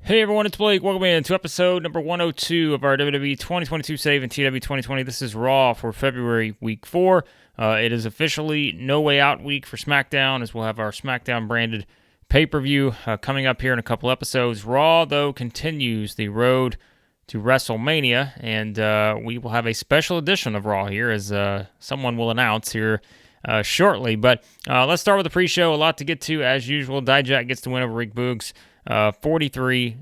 Hey everyone, it's Blake. Welcome in to episode number 102 of our WWE 2022 Save and TEW 2020. This is Raw for February Week 4. It is officially No Way Out week for SmackDown, as we'll have our SmackDown branded pay-per-view coming up here in a couple episodes. Raw, though, continues the road to WrestleMania, and we will have a special edition of Raw here, as someone will announce here shortly. But let's start with the pre-show. A lot to get to, as usual. Dijak gets to win over Rick Boogs. 43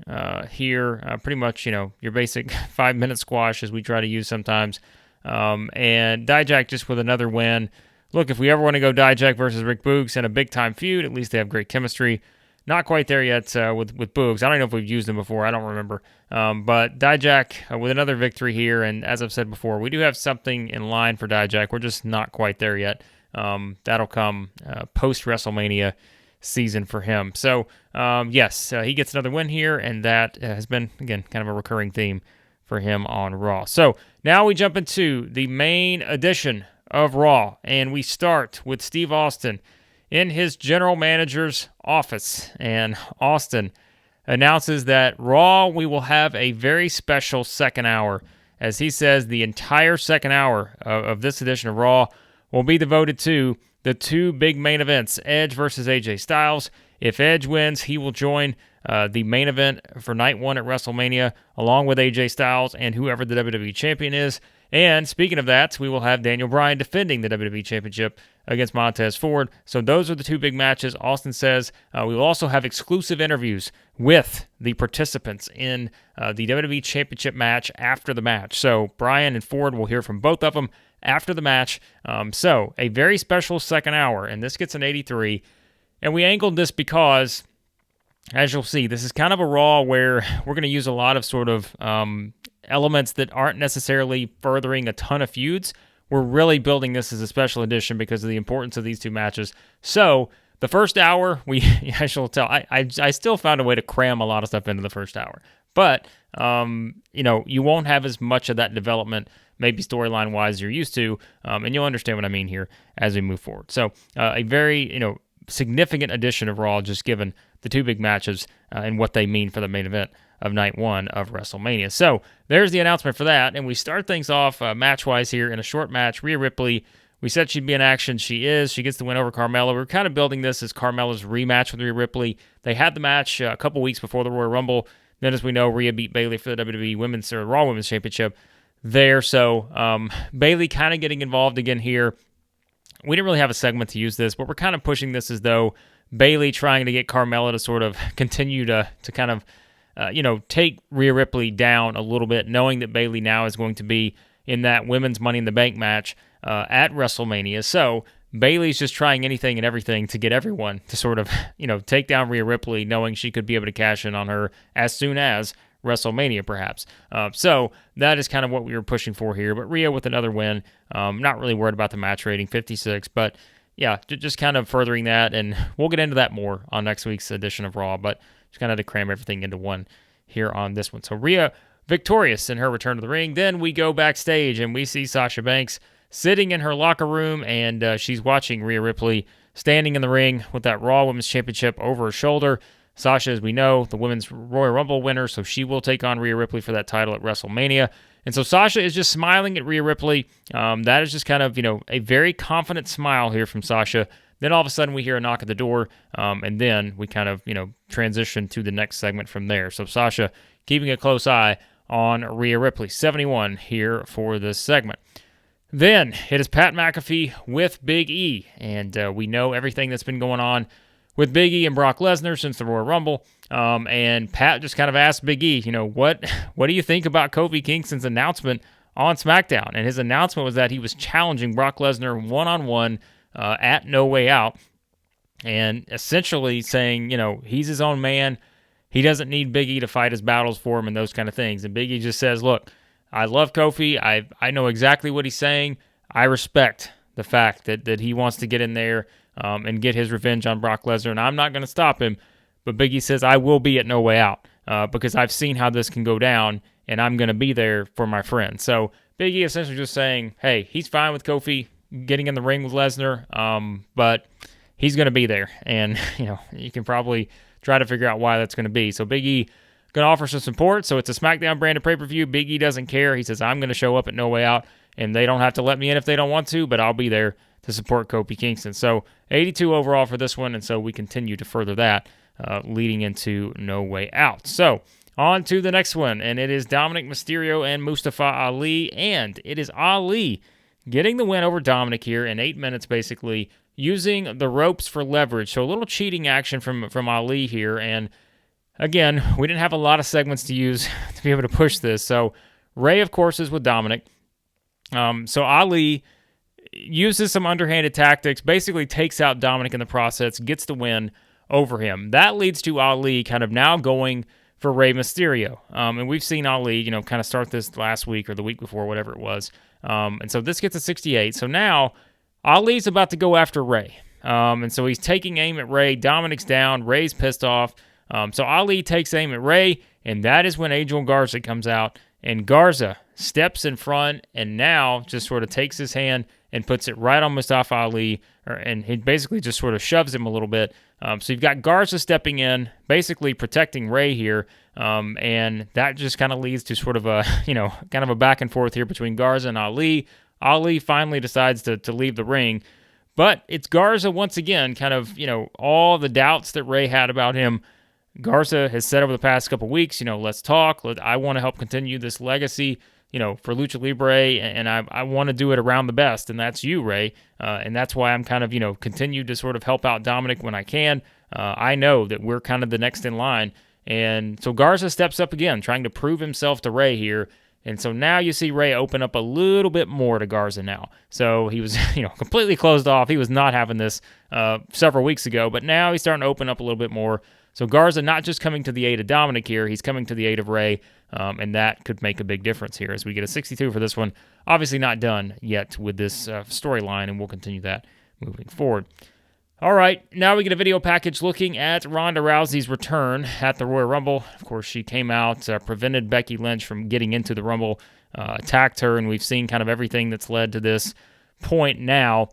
here, pretty much, your basic 5-minute squash as we try to use sometimes. And Dijak just with another win. Look, if we ever want to go Dijak versus Rick Boogs in a big-time feud, at least they have great chemistry. Not quite there yet with Boogs. I don't know if we've used him before. I don't remember. But Dijak with another victory here. And as I've said before, we do have something in line for Dijak. We're just not quite there yet. That'll come post-WrestleMania season for him. So, yes, he gets another win here, and that has been, again, kind of a recurring theme for him on Raw. So, now we jump into the main edition of Raw, and we start with Steve Austin in his general manager's office, and Austin announces that Raw, we will have a very special second hour. As he says, the entire second hour of this edition of Raw will be devoted to the two big main events, Edge versus AJ Styles. If Edge wins, he will join the main event for Night 1 at WrestleMania, along with AJ Styles and whoever the WWE Champion is. And speaking of that, we will have Daniel Bryan defending the WWE Championship against Montez Ford. So those are the two big matches. Austin says we will also have exclusive interviews with the participants in the WWE Championship match after the match. So Bryan and Ford will hear from both of them after the match. So a very special second hour, and this gets an 83. And we angled this because, as you'll see, this is kind of a Raw where we're going to use a lot of sort of elements that aren't necessarily furthering a ton of feuds. We're really building this as a special edition because of the importance of these two matches. So the first hour, as you'll tell, I still found a way to cram a lot of stuff into the first hour. But, you won't have as much of that development, maybe storyline-wise, you're used to, and you'll understand what I mean here as we move forward. So a very, significant addition of Raw, just given the two big matches and what they mean for the main event of Night 1 of WrestleMania. So there's the announcement for that, and we start things off match-wise here in a short match. Rhea Ripley, we said she'd be in action. She is. She gets the win over Carmella. We're kind of building this as Carmella's rematch with Rhea Ripley. They had the match a couple weeks before the Royal Rumble. Then, as we know, Rhea beat Bayley for the WWE Women's or Raw Women's Championship there. So Bayley kind of getting involved again here. We didn't really have a segment to use this, but we're kind of pushing this as though Bayley trying to get Carmella to sort of continue to kind of, take Rhea Ripley down a little bit, knowing that Bayley now is going to be in that Women's Money in the Bank match at WrestleMania. So Bayley's just trying anything and everything to get everyone to sort of, take down Rhea Ripley, knowing she could be able to cash in on her as soon as WrestleMania, perhaps. So that is kind of what we were pushing for here. But Rhea with another win. Not really worried about the match rating, 56. But yeah, just kind of furthering that. And we'll get into that more on next week's edition of Raw. But just kind of to cram everything into one here on this one. So Rhea victorious in her return to the ring. Then we go backstage and we see Sasha Banks sitting in her locker room. And she's watching Rhea Ripley standing in the ring with that Raw Women's Championship over her shoulder. Sasha, as we know, the Women's Royal Rumble winner, so she will take on Rhea Ripley for that title at WrestleMania. And so Sasha is just smiling at Rhea Ripley. That is just kind of, a very confident smile here from Sasha. Then all of a sudden we hear a knock at the door, and then we kind of, transition to the next segment from there. So Sasha keeping a close eye on Rhea Ripley. 71 here for this segment. Then it is Pat McAfee with Big E, and we know everything that's been going on with Big E and Brock Lesnar since the Royal Rumble. And Pat just kind of asked Big E, what do you think about Kofi Kingston's announcement on SmackDown? And his announcement was that he was challenging Brock Lesnar one-on-one at No Way Out, and essentially saying, he's his own man. He doesn't need Big E to fight his battles for him and those kind of things. And Big E just says, look, I love Kofi. I know exactly what he's saying. I respect the fact that he wants to get in there and get his revenge on Brock Lesnar, and I'm not going to stop him. But Big E says, I will be at No Way Out because I've seen how this can go down, and I'm going to be there for my friend. So Big E essentially just saying, hey, he's fine with Kofi getting in the ring with Lesnar, but he's going to be there. And, you can probably try to figure out why that's going to be. So Big E going to offer some support. So it's a SmackDown branded pay-per-view. Big E doesn't care. He says, I'm going to show up at No Way Out, and they don't have to let me in if they don't want to, but I'll be there to support Kofi Kingston. So 82 overall for this one, and so we continue to further that leading into No Way Out. So on to the next one, and it is Dominic Mysterio and Mustafa Ali, and it is Ali getting the win over Dominic here in 8 minutes, basically, using the ropes for leverage. So a little cheating action from Ali here, and again, we didn't have a lot of segments to use to be able to push this. So Ray, of course, is with Dominic. So Ali uses some underhanded tactics, basically takes out Dominic in the process, gets the win over him. That leads to Ali kind of now going for Rey Mysterio. And we've seen Ali, kind of start this last week or the week before, whatever it was. And so this gets a 68. So now Ali's about to go after Rey. And so he's taking aim at Rey. Dominic's down. Rey's pissed off. So Ali takes aim at Rey, and that is when Angel Garza comes out. And Garza steps in front and now just sort of takes his hand and puts it right on Mustafa Ali, and he basically just sort of shoves him a little bit. So you've got Garza stepping in, basically protecting Rey here, and that just kind of leads to sort of a, kind of a back and forth here between Garza and Ali. Ali finally decides to leave the ring, but it's Garza once again, kind of, all the doubts that Rey had about him. Garza has said over the past couple weeks, let's talk. I want to help continue this legacy, for Lucha Libre, and I want to do it around the best, and that's you, Rey. And that's why I'm kind of, continue to sort of help out Dominic when I can. I know that we're kind of the next in line. And so Garza steps up again, trying to prove himself to Rey here. And so now you see Rey open up a little bit more to Garza now. So he was, completely closed off. He was not having this several weeks ago, but now he's starting to open up a little bit more. So Garza not just coming to the aid of Dominic here, he's coming to the aid of Rey, and that could make a big difference here as we get a 62 for this one. Obviously not done yet with this storyline, and we'll continue that moving forward. All right, now we get a video package looking at Ronda Rousey's return at the Royal Rumble. Of course, she came out, prevented Becky Lynch from getting into the Rumble, attacked her, and we've seen kind of everything that's led to this point now.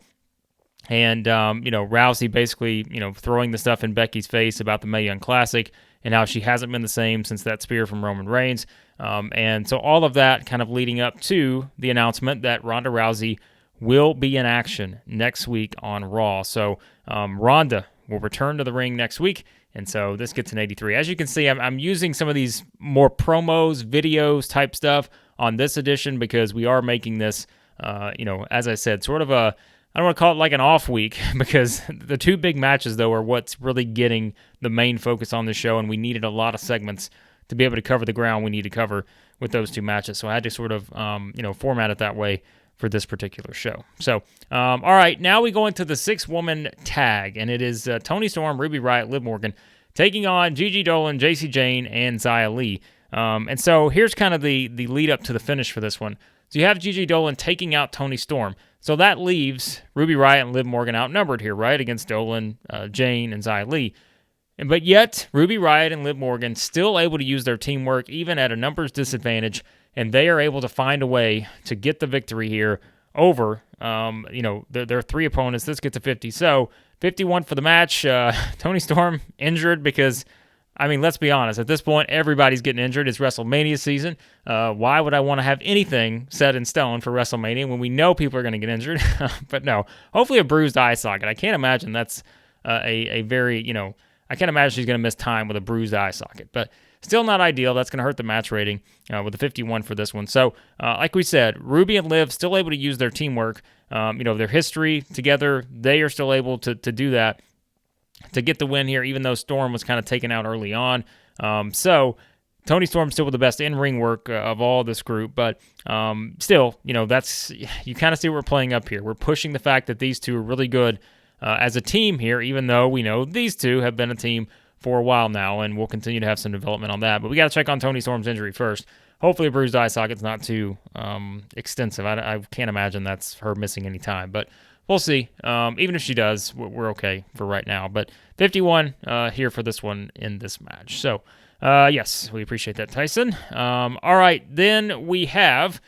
And, Rousey basically, throwing the stuff in Becky's face about the Mae Young Classic and how she hasn't been the same since that spear from Roman Reigns. And so all of that kind of leading up to the announcement that Ronda Rousey will be in action next week on Raw. So Ronda will return to the ring next week. And so this gets an 83. As you can see, I'm using some of these more promos, videos type stuff on this edition because we are making this, as I said, sort of a, I don't want to call it like an off week because the two big matches, though, are what's really getting the main focus on the show, and we needed a lot of segments to be able to cover the ground we need to cover with those two matches. So I had to sort of, format it that way for this particular show. So, all right, now we go into the 6-woman tag, and it is Toni Storm, Ruby Riott, Liv Morgan, taking on Gigi Dolan, Jacy Jayne, and Xia Li. And so here's kind of the lead up to the finish for this one. So you have Gigi Dolan taking out Toni Storm. So that leaves Ruby Riott and Liv Morgan outnumbered here, right, against Dolan, Jane, and Xia Li. But yet, Ruby Riott and Liv Morgan still able to use their teamwork even at a numbers disadvantage, and they are able to find a way to get the victory here over, their three opponents. This gets a 50. So 51 for the match. Toni Storm injured because, let's be honest. At this point, everybody's getting injured. It's WrestleMania season. Why would I want to have anything set in stone for WrestleMania when we know people are going to get injured? But no, hopefully a bruised eye socket. I can't imagine that's a very, I can't imagine she's going to miss time with a bruised eye socket. But still not ideal. That's going to hurt the match rating with a 51 for this one. So, like we said, Ruby and Liv still able to use their teamwork. Their history together, they are still able to do that, to get the win here, even though Storm was kind of taken out early on. So Toni Storm still with the best in-ring work of all this group, but still, that's, you kind of see what we're playing up here. We're pushing the fact that these two are really good as a team here, even though we know these two have been a team for a while now, and we'll continue to have some development on that. But we got to check on Toni Storm's injury first. Hopefully a bruised eye socket's not too extensive. I can't imagine that's her missing any time, but we'll see. Even if she does, we're okay for right now. But 51 here for this one in this match. So, yes, we appreciate that, Tyson. All right, then we have,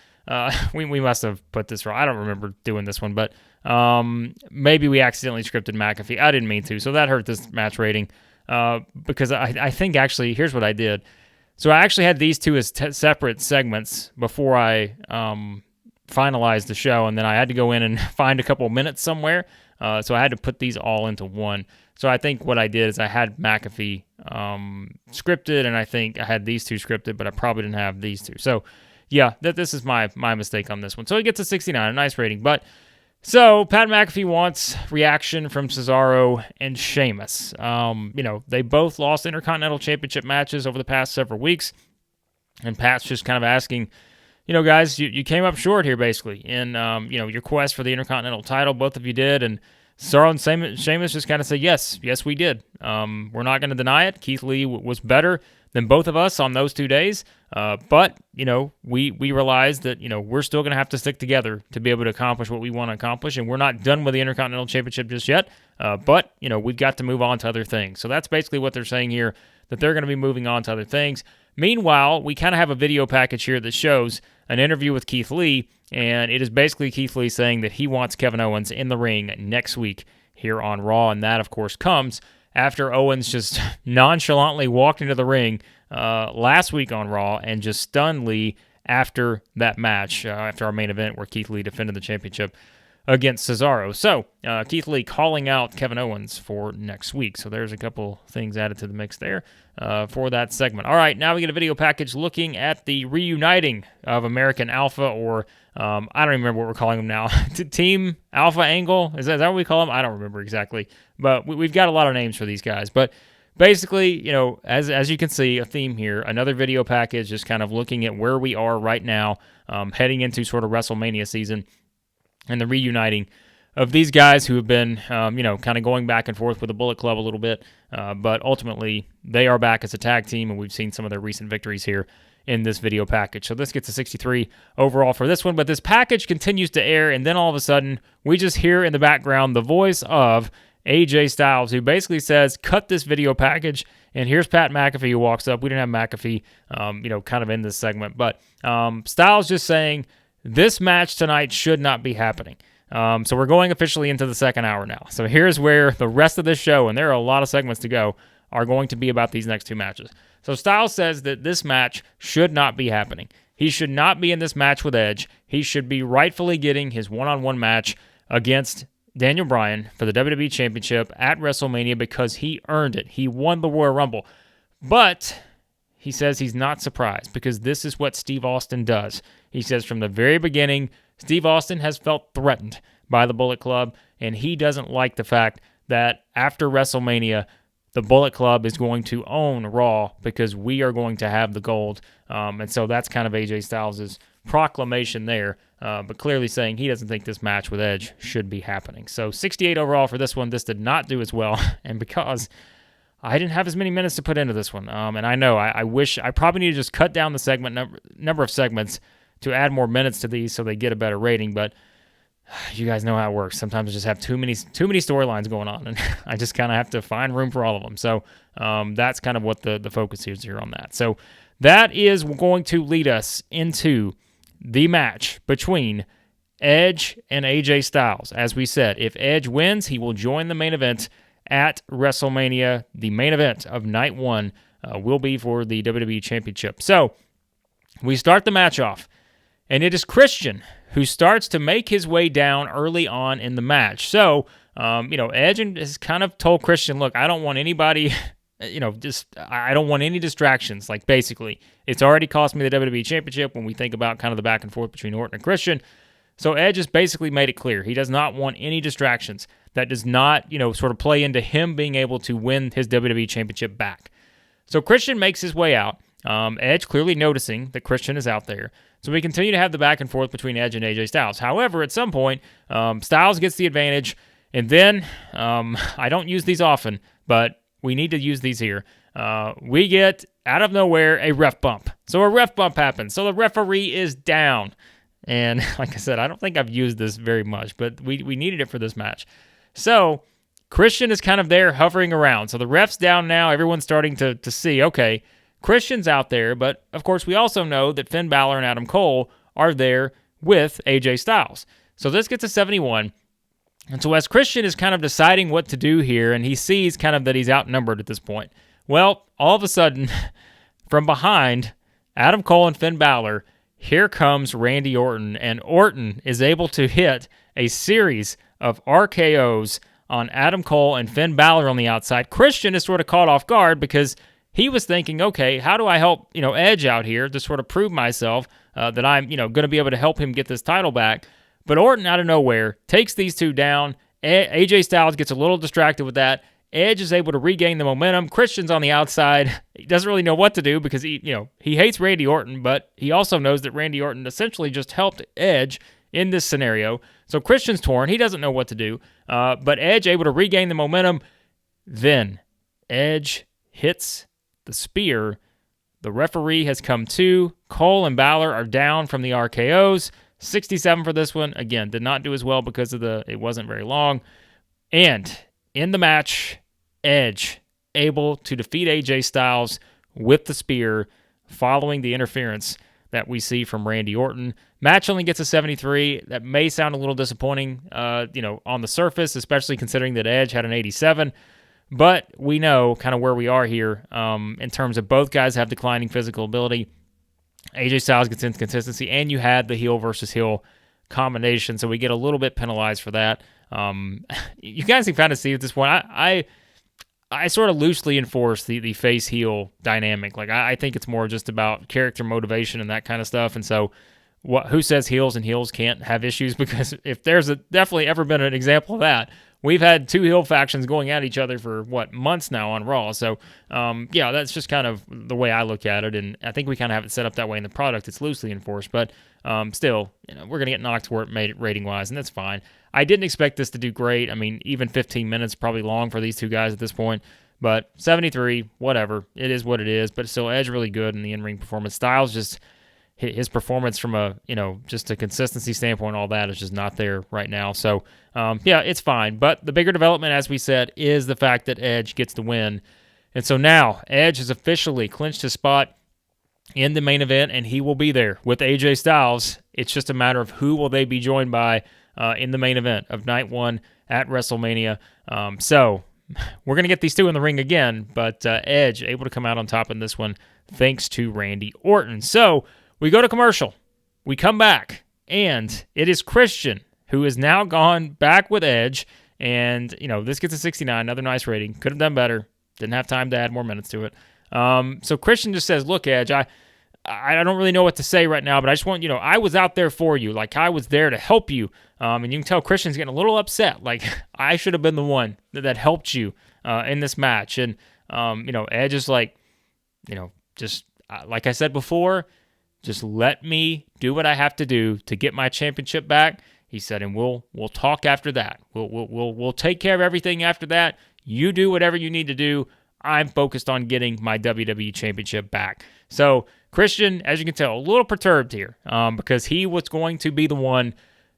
we must have put this wrong. I don't remember doing this one, but maybe we accidentally scripted McAfee. I didn't mean to, so that hurt this match rating because I think actually, here's what I did. So I actually had these two as separate segments before I finalized the show, and then I had to go in and find a couple minutes somewhere. So I had to put these all into one. So I think what I did is I had McAfee scripted, and I think I had these two scripted, but I probably didn't have these two. So yeah, this is my mistake on this one. So he gets a 69, a nice rating. But so Pat McAfee wants reaction from Cesaro and Sheamus. They both lost Intercontinental Championship matches over the past several weeks, and Pat's just kind of asking, guys, you came up short here basically in your quest for the Intercontinental title. Both of you did, and Cesaro and Sheamus just kind of say, yes, we did. We're not going to deny it. Keith Lee was better than both of us on those 2 days. But we realized that, we're still going to have to stick together to be able to accomplish what we want to accomplish. And we're not done with the Intercontinental Championship just yet. But we've got to move on to other things. So that's basically what they're saying here, that they're going to be moving on to other things. Meanwhile, we kind of have a video package here that shows an interview with Keith Lee, and it is basically Keith Lee saying that he wants Kevin Owens in the ring next week here on Raw, and that, of course, comes after Owens just nonchalantly walked into the ring last week on Raw and just stunned Lee after that match, after our main event where Keith Lee defended the championship against Cesaro. So, Keith Lee calling out Kevin Owens for next week. So there's a couple things added to the mix there for that segment. All right, now we get a video package looking at the reuniting of American Alpha, or I don't even remember what we're calling them now. Team Alpha Angle? Is that what we call them? I don't remember exactly. But we've got a lot of names for these guys. But basically, as you can see, a theme here, another video package just kind of looking at where we are right now, heading into sort of WrestleMania season, and the reuniting of these guys who have been, kind of going back and forth with the Bullet Club a little bit, but ultimately they are back as a tag team, and we've seen some of their recent victories here in this video package. So this gets a 63 overall for this one, but this package continues to air, and then all of a sudden, we just hear in the background the voice of AJ Styles, who basically says, cut this video package, and here's Pat McAfee who walks up. We didn't have McAfee, kind of in this segment, but Styles just saying, this match tonight should not be happening. So we're going officially into the second hour now. So here's where the rest of this show, and there are a lot of segments to go, are going to be about these next two matches. So Styles says that this match should not be happening. He should not be in this match with Edge. He should be rightfully getting his one-on-one match against Daniel Bryan for the WWE Championship at WrestleMania because he earned it. He won the Royal Rumble. But he says he's not surprised because this is what Steve Austin does. He says from the very beginning, Steve Austin has felt threatened by the Bullet Club, and he doesn't like the fact that after WrestleMania, the Bullet Club is going to own Raw because we are going to have the gold. And so that's kind of AJ Styles' proclamation there, but clearly saying he doesn't think this match with Edge should be happening. So 68 overall for this one. This did not do as well, and because I didn't have as many minutes to put into this one, and I know I wish I probably need to just cut down the segment number of segments to add more minutes to these so they get a better rating, but you guys know how it works. Sometimes I just have too many storylines going on, and I just kind of have to find room for all of them. So that's kind of what the focus is here on that. So that is going to lead us into the match between Edge and AJ Styles. As we said, if Edge wins, he will join the main event at WrestleMania. The main event of night one will be for the WWE Championship. So we start the match off, and it is Christian who starts to make his way down early on in the match. So, Edge has kind of told Christian, look, I don't want anybody, I don't want any distractions. Like, basically, it's already cost me the WWE Championship when we think about kind of the back and forth between Orton and Christian. So Edge has basically made it clear he does not want any distractions. That does not, sort of play into him being able to win his WWE Championship back. So Christian makes his way out. Edge clearly noticing that Christian is out there. So we continue to have the back and forth between Edge and AJ Styles. However, at some point, Styles gets the advantage, and then, I don't use these often, but we need to use these here. We get, out of nowhere, a ref bump. So a ref bump happens. So the referee is down. And like I said, I don't think I've used this very much, but we needed it for this match. So Christian is kind of there hovering around. So the ref's down now. Everyone's starting to see, okay, Christian's out there, but of course we also know that Finn Balor and Adam Cole are there with AJ Styles. So this gets a 71. And so as Christian is kind of deciding what to do here, and he sees kind of that he's outnumbered at this point, well, all of a sudden, from behind Adam Cole and Finn Balor, here comes Randy Orton, and Orton is able to hit a series of RKOs on Adam Cole and Finn Balor on the outside. Christian is sort of caught off guard because he was thinking, okay, how do I help, Edge out here to sort of prove myself that I'm, going to be able to help him get this title back. But Orton, out of nowhere, takes these two down. AJ Styles gets a little distracted with that. Edge is able to regain the momentum. Christian's on the outside. He doesn't really know what to do because he hates Randy Orton, but he also knows that Randy Orton essentially just helped Edge in this scenario. So Christian's torn. He doesn't know what to do. But Edge able to regain the momentum. Then Edge hits the spear. The referee has come to. Cole and Balor are down from the RKOs. 67 for this one. Again, did not do as well because it wasn't very long. And in the match, Edge able to defeat AJ Styles with the spear following the interference that we see from Randy Orton. Match only gets a 73. That may sound a little disappointing, on the surface, especially considering that Edge had an 87. But we know kind of where we are here in terms of both guys have declining physical ability. AJ Styles gets inconsistency, and you had the heel versus heel combination, so we get a little bit penalized for that. You guys can kind of see at this point, I sort of loosely enforce the face-heel dynamic. Like, I think it's more just about character motivation and that kind of stuff, and so who says heels and heels can't have issues? Because if there's definitely ever been an example of that, we've had two heel factions going at each other for, months now on Raw. So, that's just kind of the way I look at it, and I think we kind of have it set up that way in the product. It's loosely enforced, but still, we're going to get knocked for it rating-wise, and that's fine. I didn't expect this to do great. I mean, even 15 minutes probably long for these two guys at this point, but 73, whatever. It is what it is, but still, Edge really good in the in-ring performance. Styles just... his performance from just a consistency standpoint, all that is just not there right now. So, it's fine. But the bigger development, as we said, is the fact that Edge gets the win. And so now Edge has officially clinched his spot in the main event, and he will be there with AJ Styles. It's just a matter of who will they be joined by in the main event of Night 1 at WrestleMania. So we're going to get these two in the ring again, but Edge able to come out on top in this one thanks to Randy Orton. So we go to commercial. We come back, and it is Christian who has now gone back with Edge, and, this gets a 69, another nice rating. Could have done better. Didn't have time to add more minutes to it. So Christian just says, look, Edge, I don't really know what to say right now, but I just want, I was out there for you. Like, I was there to help you. And you can tell Christian's getting a little upset. Like, I should have been the one that helped you in this match. And, Edge is like, just like I said before, just let me do what I have to do to get my championship back. He said, and we'll talk after that. We'll take care of everything after that. You do whatever you need to do. I'm focused on getting my WWE Championship back. So Christian, as you can tell, a little perturbed here because he was going to be the one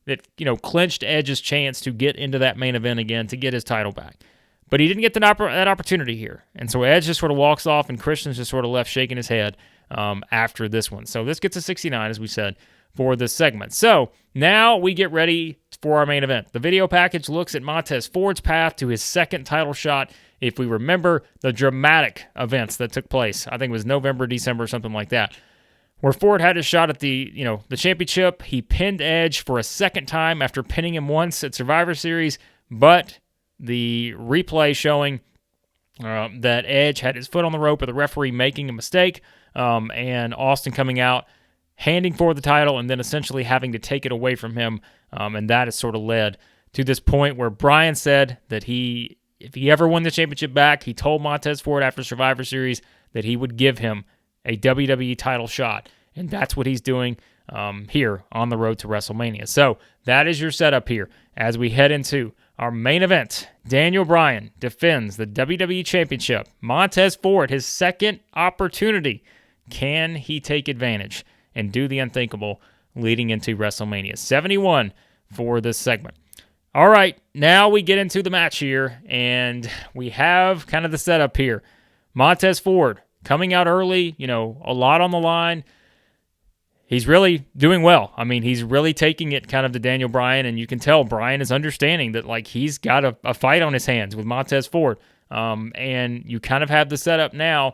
that clinched Edge's chance to get into that main event again to get his title back. But he didn't get that opportunity here, and so Edge just sort of walks off, and Christian's just sort of left shaking his head after this one. So this gets a 69, as we said, for this segment. So now we get ready for our main event. The video package looks at Montez Ford's path to his second title shot. If we remember the dramatic events that took place, I think it was November, December, something like that, where Ford had his shot at the championship. He pinned Edge for a second time after pinning him once at Survivor Series, but the replay showing that Edge had his foot on the rope with the referee making a mistake, and Austin coming out, handing Ford the title, and then essentially having to take it away from him, and that has sort of led to this point where Bryan said that if he ever won the championship back, he told Montez Ford after Survivor Series that he would give him a WWE title shot, and that's what he's doing here on the road to WrestleMania. So that is your setup here as we head into our main event. Daniel Bryan defends the WWE Championship. Montez Ford, his second opportunity. Can he take advantage and do the unthinkable leading into WrestleMania? 71 for this segment. All right, now we get into the match here, and we have kind of the setup here. Montez Ford coming out early, a lot on the line. He's really doing well. I mean, he's really taking it kind of to Daniel Bryan, and you can tell Bryan is understanding that, like, he's got a fight on his hands with Montez Ford. And you kind of have the setup now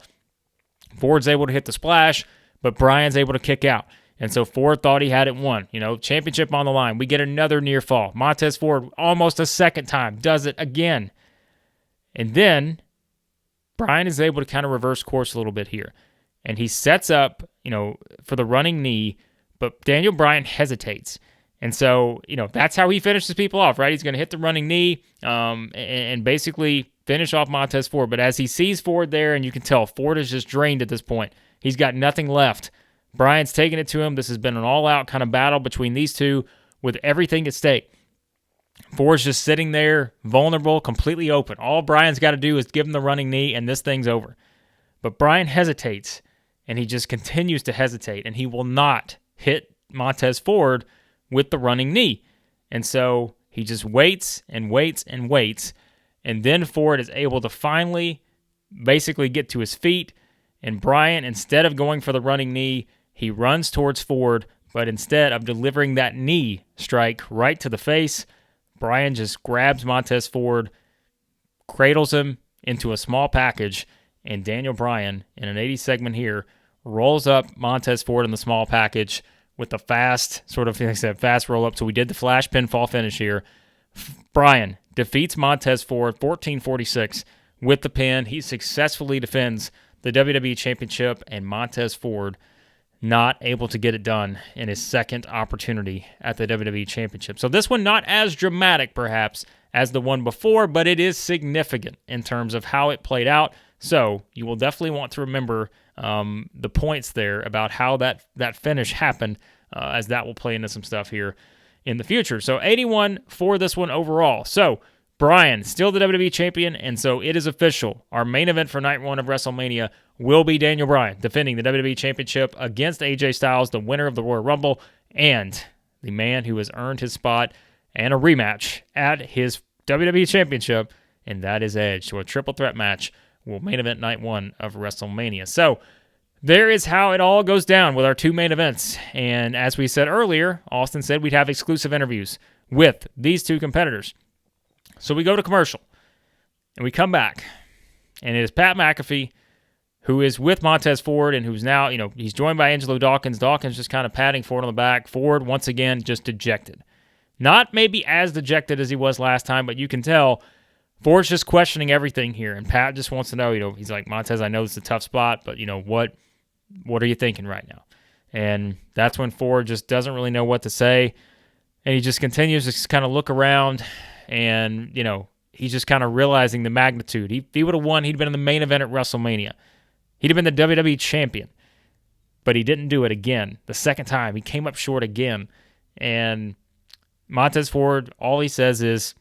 Ford's able to hit the splash, but Bryan's able to kick out. And so Ford thought he had it won. Championship on the line. We get another near fall. Montez Ford almost a second time does it again. And then Bryan is able to kind of reverse course a little bit here. And he sets up, for the running knee, but Daniel Bryan hesitates. And so, that's how he finishes people off, right? He's going to hit the running knee and basically finish off Montez Ford. But as he sees Ford there, and you can tell Ford is just drained at this point. He's got nothing left. Bryan's taking it to him. This has been an all-out kind of battle between these two with everything at stake. Ford's just sitting there, vulnerable, completely open. All Bryan's got to do is give him the running knee, and this thing's over. But Bryan hesitates, and he just continues to hesitate, and he will not hit Montez Ford with the running knee. And so he just waits and waits and waits, and then Ford is able to finally basically get to his feet, and Bryan, instead of going for the running knee, he runs towards Ford, but instead of delivering that knee strike right to the face, Bryan just grabs Montez Ford, cradles him into a small package, and Daniel Bryan, in an 80 segment here, rolls up Montez Ford in the small package with the fast, fast roll-up. So we did the flash pinfall finish here. Bryan defeats Montez Ford 14-46 with the pin. He successfully defends the WWE Championship, and Montez Ford not able to get it done in his second opportunity at the WWE Championship. So this one not as dramatic, perhaps, as the one before, but it is significant in terms of how it played out. So you will definitely want to remember the points there about how that finish happened, as that will play into some stuff here in the future. So 81 for this one overall. So Bryan, still the WWE Champion, and so it is official. Our main event for Night 1 of WrestleMania will be Daniel Bryan defending the WWE Championship against AJ Styles, the winner of the Royal Rumble, and the man who has earned his spot and a rematch at his WWE Championship, and that is Edge. So a triple threat match will main event Night 1 of WrestleMania. So there is how it all goes down with our two main events. And as we said earlier, Austin said we'd have exclusive interviews with these two competitors. So we go to commercial, and we come back, and it is Pat McAfee, who is with Montez Ford, and who's now, he's joined by Angelo Dawkins. Dawkins just kind of patting Ford on the back. Ford, once again, just dejected. Not maybe as dejected as he was last time, but you can tell Ford's just questioning everything here, and Pat just wants to know, he's like, Montez, I know this is a tough spot, but, what are you thinking right now? And that's when Ford just doesn't really know what to say, and he just continues to just kind of look around, and, he's just kind of realizing the magnitude. If he would have won, he'd been in the main event at WrestleMania. He'd have been the WWE Champion, but he didn't do it again. The second time, he came up short again, and Montez Ford, all he says is,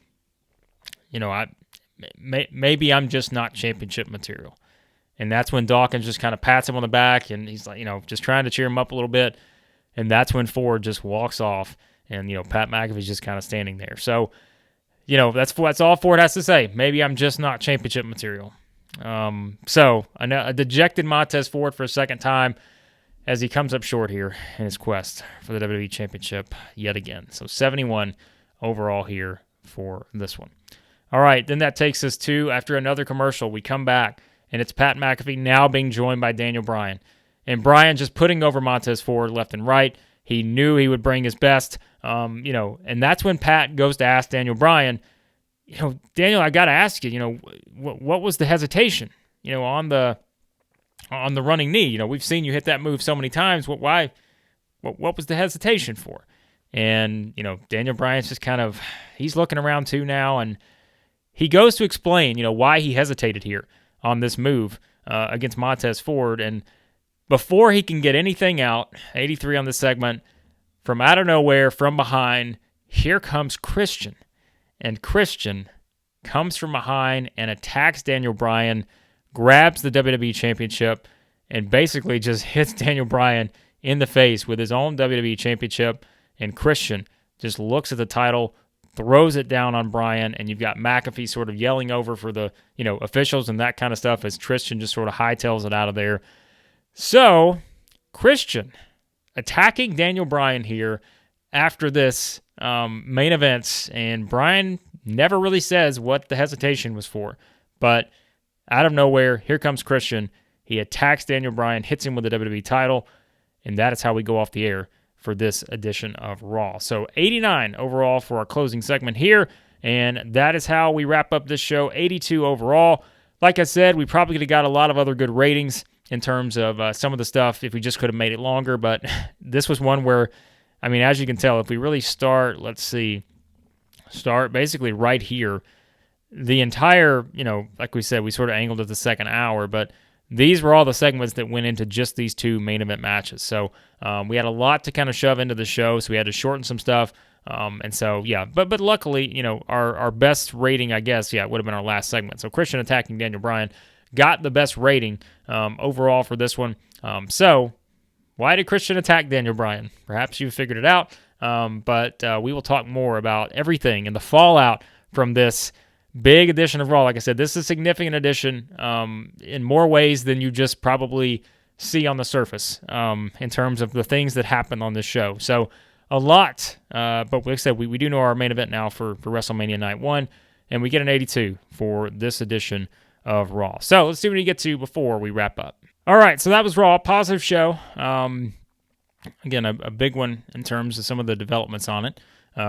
maybe I'm just not championship material. And that's when Dawkins just kind of pats him on the back, and he's like, just trying to cheer him up a little bit. And that's when Ford just walks off, and, Pat McAfee's just kind of standing there. So, that's all Ford has to say. Maybe I'm just not championship material. So a dejected Montez Ford for a second time as he comes up short here in his quest for the WWE Championship yet again. So 71 overall here for this one. All right, then that takes us to, after another commercial, we come back, and it's Pat McAfee now being joined by Daniel Bryan. And Bryan just putting over Montez Ford left and right. He knew he would bring his best, and that's when Pat goes to ask Daniel Bryan, Daniel, I got to ask you, what was the hesitation, on the running knee? We've seen you hit that move so many times. What was the hesitation for? And, Daniel Bryan's just he's looking around too now, and he goes to explain, why he hesitated here on this move against Montez Ford. And before he can get anything out, 83 on this segment, from out of nowhere, from behind, here comes Christian. And Christian comes from behind and attacks Daniel Bryan, grabs the WWE Championship, and basically just hits Daniel Bryan in the face with his own WWE Championship. And Christian just looks at the title, throws it down on Bryan, and you've got McAfee sort of yelling over for the officials and that kind of stuff as Christian just sort of hightails it out of there. So, Christian attacking Daniel Bryan here after this main events, and Bryan never really says what the hesitation was for. But out of nowhere, here comes Christian, He attacks Daniel Bryan, hits him with the WWE title, and that is how we go off the air for this edition of Raw. So 89 overall for our closing segment here, and that is how we wrap up this show, 82 overall. Like I said, we probably could have got a lot of other good ratings in terms of some of the stuff if we just could have made it longer, but this was one where, I mean, as you can tell, if we really start basically right here, the entire, like we said, we sort of angled at the second hour, but these were all the segments that went into just these two main event matches. So we had a lot to kind of shove into the show, so we had to shorten some stuff. And so, yeah, but luckily, our best rating, I guess, would have been our last segment. So Christian attacking Daniel Bryan got the best rating overall for this one. So why did Christian attack Daniel Bryan? Perhaps you figured it out, but we will talk more about everything and the fallout from this big edition of Raw. Like I said, this is a significant edition in more ways than you just probably see on the surface in terms of the things that happen on this show. So a lot, but like I said, we do know our main event now for WrestleMania Night 1, and we get an 82 for this edition of Raw. So let's see what we get to before we wrap up. All right, so that was Raw. Positive show. Again, a big one in terms of some of the developments on it.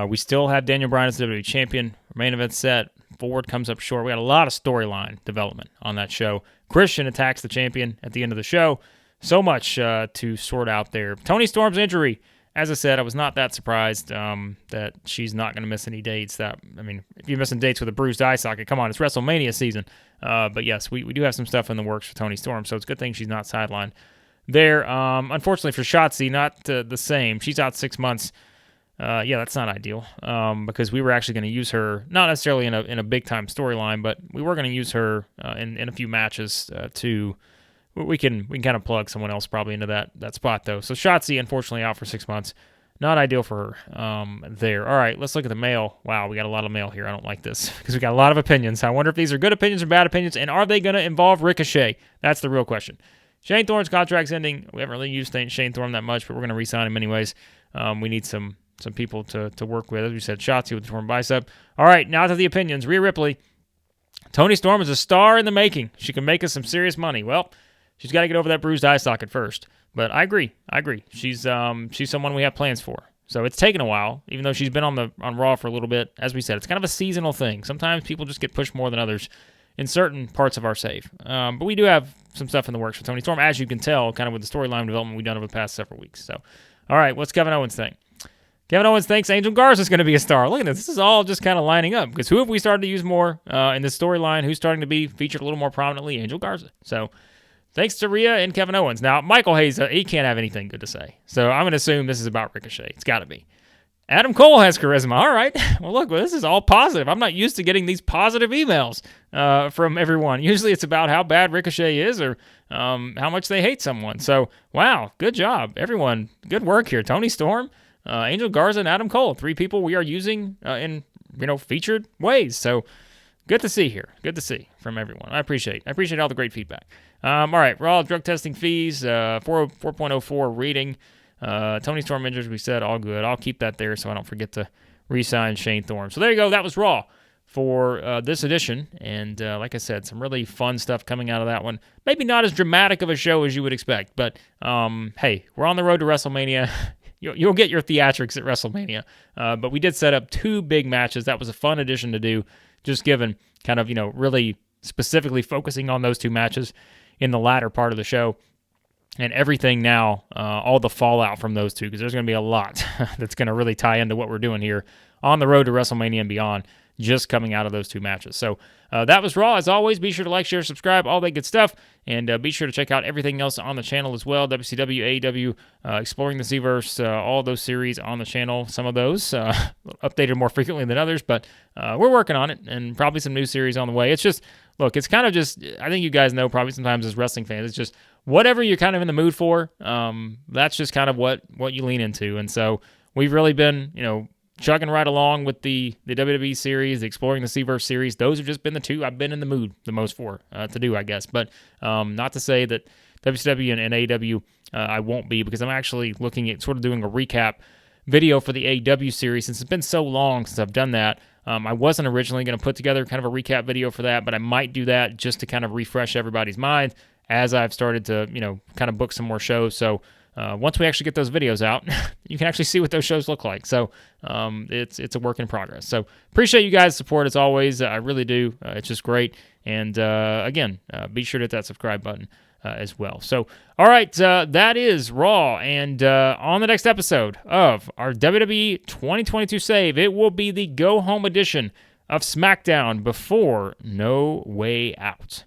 We still have Daniel Bryan as the WWE champion. Main event set. Ford comes up short. We had a lot of storyline development on that show. Christian attacks the champion at the end of the show. So much to sort out there. Toni Storm's injury. As I said, I was not that surprised that she's not going to miss any dates. If you're missing dates with a bruised eye socket, come on, it's WrestleMania season. But yes, we do have some stuff in the works for Toni Storm, so it's a good thing she's not sidelined there. Unfortunately for Shotzi, not the same. She's out 6 months. That's not ideal because we were actually going to use her, not necessarily in a big-time storyline, but we were going to use her in a few matches to... We can kind of plug someone else probably into that spot, though. So Shotzi, unfortunately, out for 6 months. Not ideal for her there. All right, let's look at the mail. Wow, we got a lot of mail here. I don't like this because we got a lot of opinions. I wonder if these are good opinions or bad opinions, and are they going to involve Ricochet? That's the real question. Shane Thorne's contract's ending. We haven't really used Shane Thorne that much, but we're going to re-sign him anyways. We need some people to work with. As we said, Shotzi with the torn bicep. All right, now to the opinions. Rhea Ripley. Toni Storm is a star in the making. She can make us some serious money. Well, she's got to get over that bruised eye socket first. But I agree. She's someone we have plans for. So it's taken a while, even though she's been on Raw for a little bit. As we said, it's kind of a seasonal thing. Sometimes people just get pushed more than others in certain parts of our save. But we do have some stuff in the works for Toni Storm, as you can tell, kind of with the storyline development we've done over the past several weeks. So, all right, what's Kevin Owens think? Kevin Owens thinks Angel Garza's going to be a star. Look at this. This is all just kind of lining up. Because who have we started to use more in this storyline? Who's starting to be featured a little more prominently? Angel Garza. So, thanks to Rhea and Kevin Owens. Now, Michael Hayes, he can't have anything good to say. So I'm going to assume this is about Ricochet. It's got to be. Adam Cole has charisma. All right. Well, look, this is all positive. I'm not used to getting these positive emails from everyone. Usually it's about how bad Ricochet is or how much they hate someone. So, wow, good job. Everyone, good work here. Toni Storm, Angel Garza, and Adam Cole. 3 people we are using in featured ways. So, good to see here. Good to see from everyone. I appreciate all the great feedback. All right, Raw drug testing fees, 4.04 rating. Toni Storm injuries, we said, all good. I'll keep that there so I don't forget to re-sign Shane Thorne. So there you go. That was Raw for this edition. And like I said, some really fun stuff coming out of that one. Maybe not as dramatic of a show as you would expect, but hey, we're on the road to WrestleMania. You'll get your theatrics at WrestleMania. But we did set up 2 big matches. That was a fun addition to do, just given kind of, really specifically focusing on those 2 matches in the latter part of the show. And everything now, all the fallout from those 2, because there's going to be a lot that's going to really tie into what we're doing here on the road to WrestleMania and beyond, just coming out of those 2 matches. So that was Raw. As always, be sure to like, share, subscribe, all that good stuff. And be sure to check out everything else on the channel as well. WCW, AEW, Exploring the Z-Verse, all those series on the channel. Some of those updated more frequently than others, but we're working on it, and probably some new series on the way. It's just, look, it's kind of just, I think you guys know probably sometimes as wrestling fans, it's just whatever you're kind of in the mood for, that's just kind of what you lean into. And so we've really been, chugging right along with the WWE series, the Exploring the Z-Verse series. Those have just been the 2 I've been in the mood the most for to do, I guess. But not to say that WCW and AEW I won't be, because I'm actually looking at sort of doing a recap video for the AEW series since it's been so long since I've done that. I wasn't originally going to put together kind of a recap video for that, but I might do that just to kind of refresh everybody's mind as I've started to, kind of book some more shows. So once we actually get those videos out, you can actually see what those shows look like. So it's a work in progress. So appreciate you guys' support as always. I really do. It's just great. And again, be sure to hit that subscribe button as well. So, all right, that is Raw. And on the next episode of our WWE 2022 save, it will be the go-home edition of SmackDown before No Way Out.